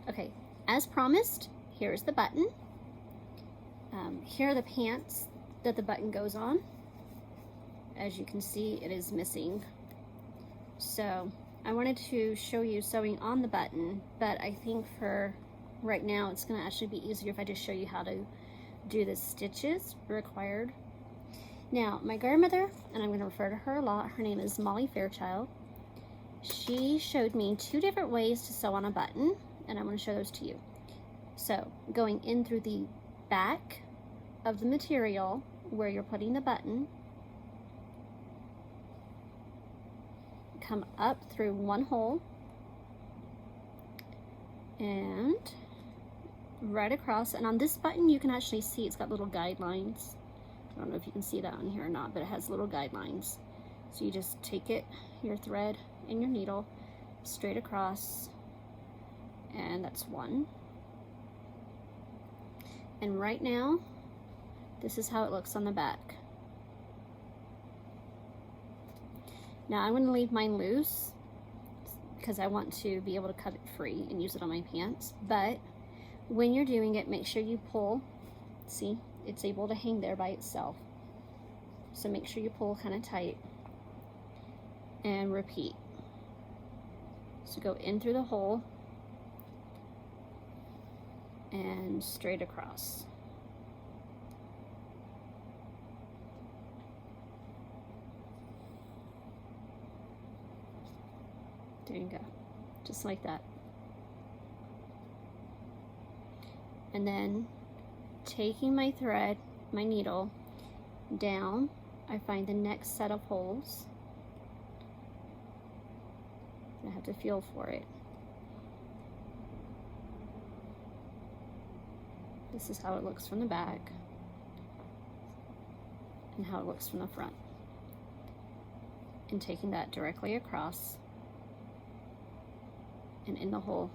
Okay, as promised, here's the button. Here are the pants that the button goes on. As you can see, it is missing. So I wanted to show you sewing on the button, but I think for right now it's going to actually be easier if I just show you how to do the stitches required. Now, my grandmother, and I'm going to refer to her a lot, her name is Molly Fairchild. She showed me 2 different ways to sew on a button, and I'm going to show those to you. So, going in through the back of the material where you're putting the button, come up through one hole, and right across. And on this button you can actually see it's got little guidelines. I don't know if you can see that on here or not, but it has little guidelines. So you just take it, your thread and your needle, straight across, and that's one. And right now, this is how it looks on the back. Now I'm going to leave mine loose because I want to be able to cut it free and use it on my pants. But when you're doing it, make sure you pull. See, it's able to hang there by itself. So make sure you pull kind of tight and repeat. So go in through the hole and straight across. There you go, just like that. And then taking my thread, my needle, down, I find the next set of holes. I have to feel for it. This is how it looks from the back and how it looks from the front. And taking that directly across and in the hole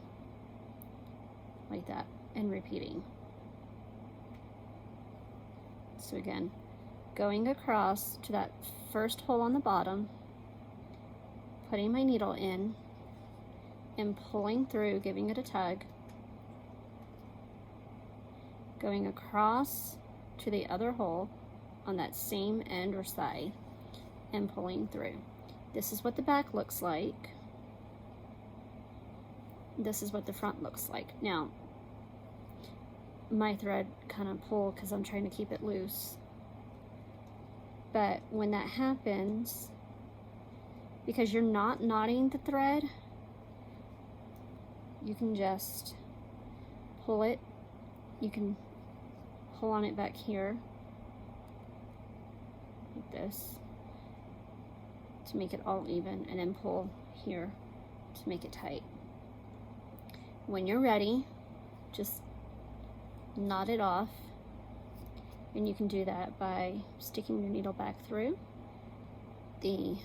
like that, and repeating. So again, going across to that first hole on the bottom, putting my needle in and pulling through, giving it a tug, going across to the other hole on that same end or side and pulling through. This is what the back looks like. This is what the front looks like. Now, my thread kind of pulled because I'm trying to keep it loose. But when that happens, because you're not knotting the thread, you can just pull it. You can pull on it back here, like this, to make it all even, and then pull here to make it tight. When you're ready, just knot it off, and you can do that by sticking your needle back through the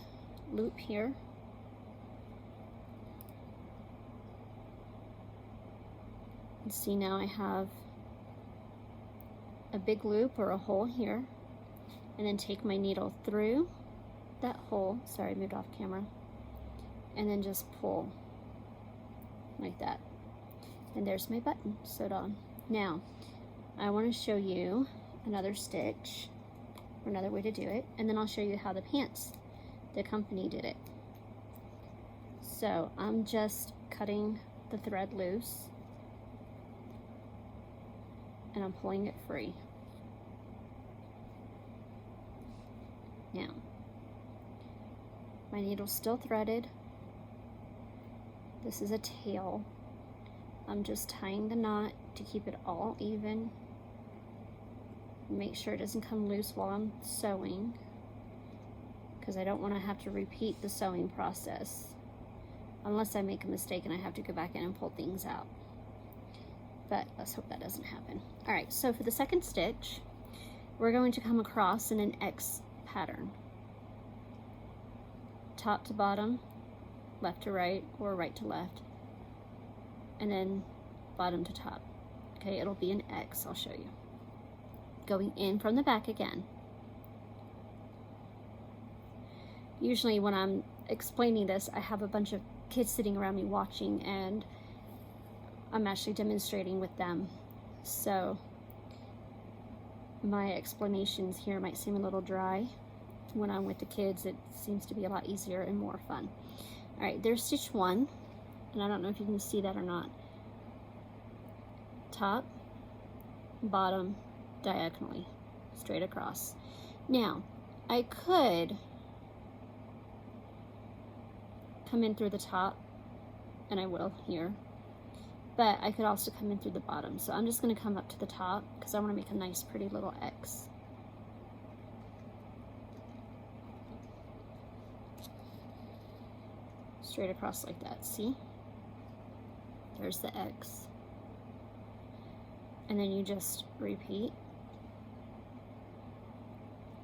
loop here, and see, now I have a big loop or a hole here, and then take my needle through that hole, sorry I moved off camera, and then just pull like that. And there's my button sewed on. Now, I want to show you another stitch, or another way to do it, and then I'll show you how the pants, the company, did it. So I'm just cutting the thread loose, and I'm pulling it free. Now, my needle's still threaded. This is a tail. I'm just tying the knot to keep it all even. Make sure it doesn't come loose while I'm sewing, because I don't want to have to repeat the sewing process unless I make a mistake and I have to go back in and pull things out. But let's hope that doesn't happen. All right, so for the second stitch, we're going to come across in an X pattern. Top to bottom, left to right, or right to left, and then bottom to top. Okay, it'll be an X, I'll show you. Going in from the back again. Usually when I'm explaining this, I have a bunch of kids sitting around me watching, and I'm actually demonstrating with them. So my explanations here might seem a little dry. When I'm with the kids, it seems to be a lot easier and more fun. All right, there's stitch 1, and I don't know if you can see that or not. Top, bottom, diagonally, straight across. Now, I could come in through the top, and I will here, but I could also come in through the bottom. So I'm just going to come up to the top because I want to make a nice pretty little X. Straight across like that, see? There's the X. And then you just repeat.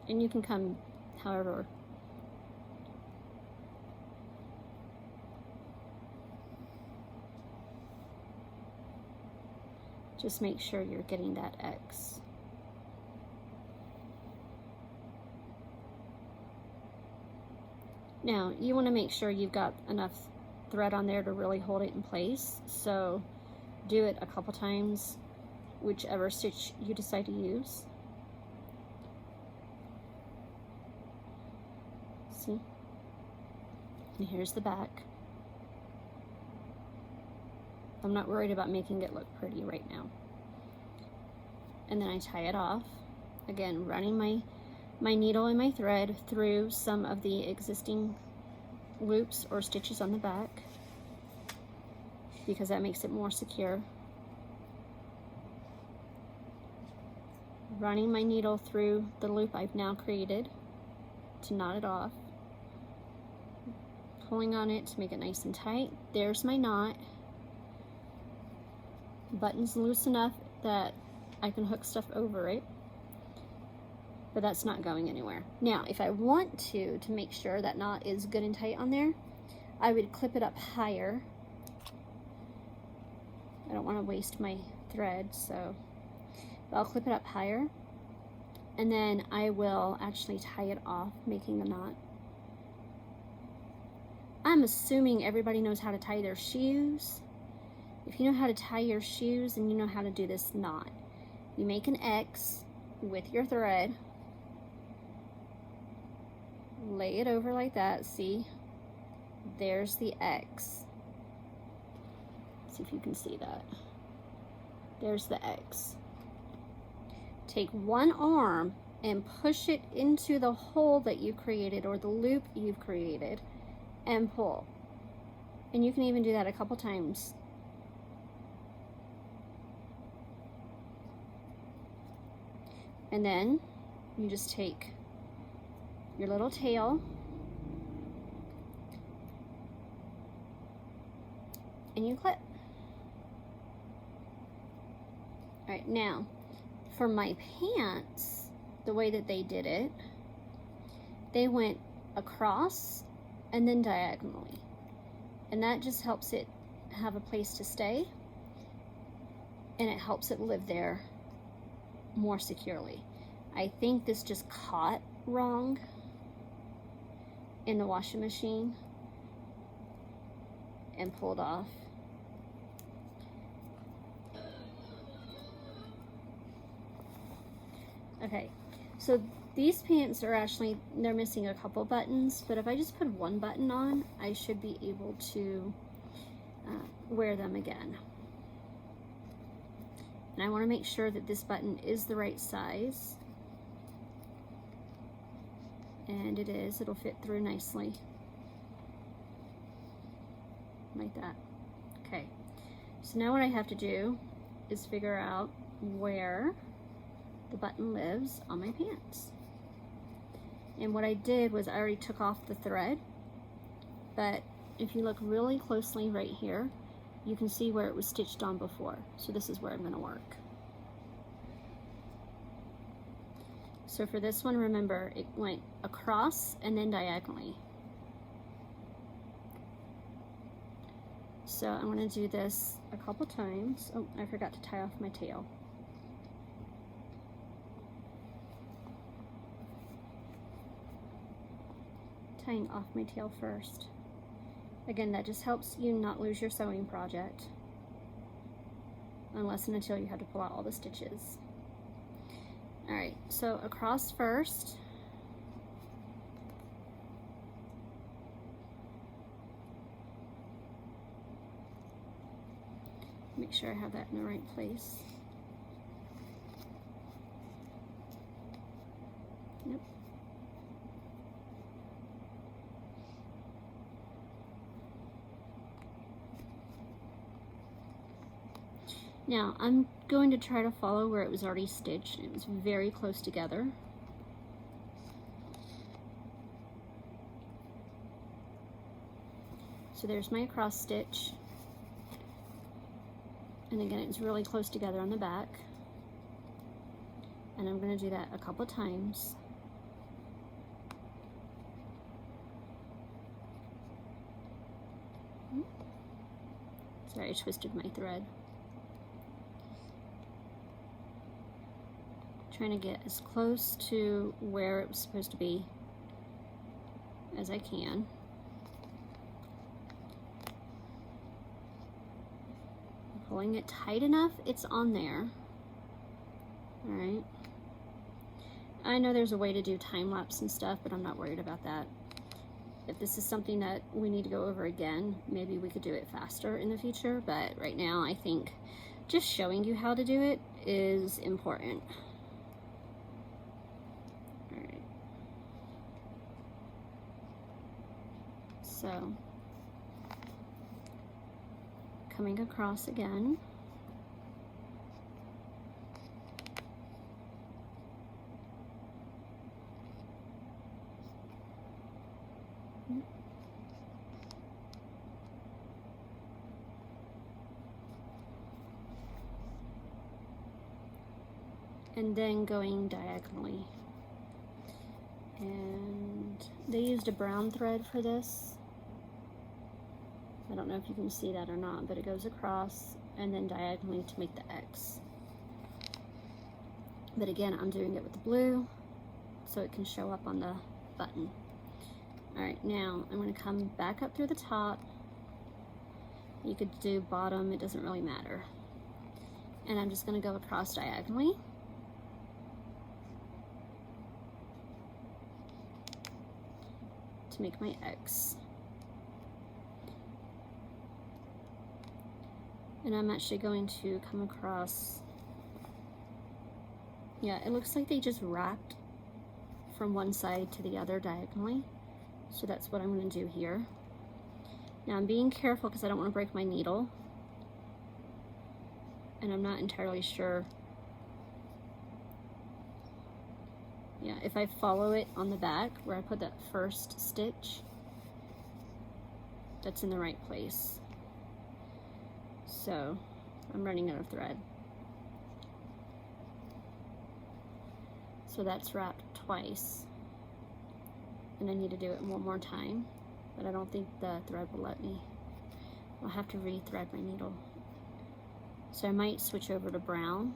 And you can come however. Just make sure you're getting that X. Now, you want to make sure you've got enough thread on there to really hold it in place. So do it a couple times, whichever stitch you decide to use. See? And here's the back. I'm not worried about making it look pretty right now. And then I tie it off. Again, running my needle and my thread through some of the existing loops or stitches on the back because that makes it more secure. Running my needle through the loop I've now created to knot it off. Pulling on it to make it nice and tight. There's my knot. Button's loose enough that I can hook stuff over it, but that's not going anywhere. Now, if I want to make sure that knot is good and tight on there, I would clip it up higher. I don't want to waste my thread, so I'll clip it up higher, and then I will actually tie it off, making the knot. I'm assuming everybody knows how to tie their shoes. If you know how to tie your shoes, then you know how to do this knot. You make an X with your thread, lay it over like that, see? There's the X. See if you can see that. There's the X. Take one arm and push it into the hole that you created or the loop you've created and pull. And you can even do that a couple times. And then you just take your little tail and you clip. All right, now for my pants, the way that they did it, they went across and then diagonally. And that just helps it have a place to stay, and it helps it live there more securely. I think this just caught wrong in the washing machine and pulled off. Okay, so these pants are actually, they're missing a couple buttons, but if I just put one button on, I should be able to wear them again. And I want to make sure that this button is the right size. And it is. It'll fit through nicely. Like that. Okay. So now what I have to do is figure out where the button lives on my pants. And what I did was I already took off the thread. But if you look really closely right here, you can see where it was stitched on before. So this is where I'm going to work. So for this one, remember, it went across and then diagonally. So I'm going to do this a couple times. Oh, I forgot to tie off my tail. Tying off my tail first. Again, that just helps you not lose your sewing project. unless and until you have to pull out all the stitches. All right, so across first. Make sure I have that in the right place. Yep. Now I'm going to try to follow where it was already stitched. It was very close together. So there's my cross stitch. And again, it's really close together on the back. And I'm going to do that a couple times. Sorry, I twisted my thread. Trying to get as close to where it was supposed to be as I can. Pulling it tight enough, it's on there. All right. I know there's a way to do time lapse and stuff, but I'm not worried about that. If this is something that we need to go over again, maybe we could do it faster in the future, but right now I think just showing you how to do it is important. All right. So, coming across again. And then going diagonally. And they used a brown thread for this. I don't know if you can see that or not, but it goes across and then diagonally to make the X. But again, I'm doing it with the blue so it can show up on the button. All right, now I'm going to come back up through the top. You could do bottom, it doesn't really matter. And I'm just going to go across diagonally. To make my X. And I'm actually going to come across, yeah, it looks like they just wrapped from one side to the other diagonally. So that's what I'm going to do here. Now I'm being careful because I don't want to break my needle. And I'm not entirely sure. Yeah, if I follow it on the back where I put that first stitch, that's in the right place. So I'm running out of thread. So that's wrapped twice. And I need to do it one more time, but I don't think the thread will let me. I'll have to re-thread my needle. So I might switch over to brown.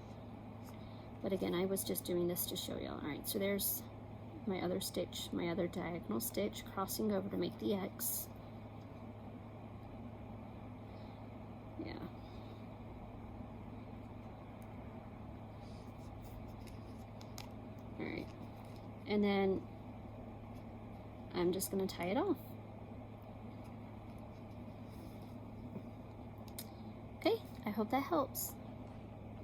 But again, I was just doing this to show you. All right, so there's my other stitch, my other diagonal stitch, crossing over to make the X. Yeah. All right, and then I'm just going to tie it off. Okay, I hope that helps.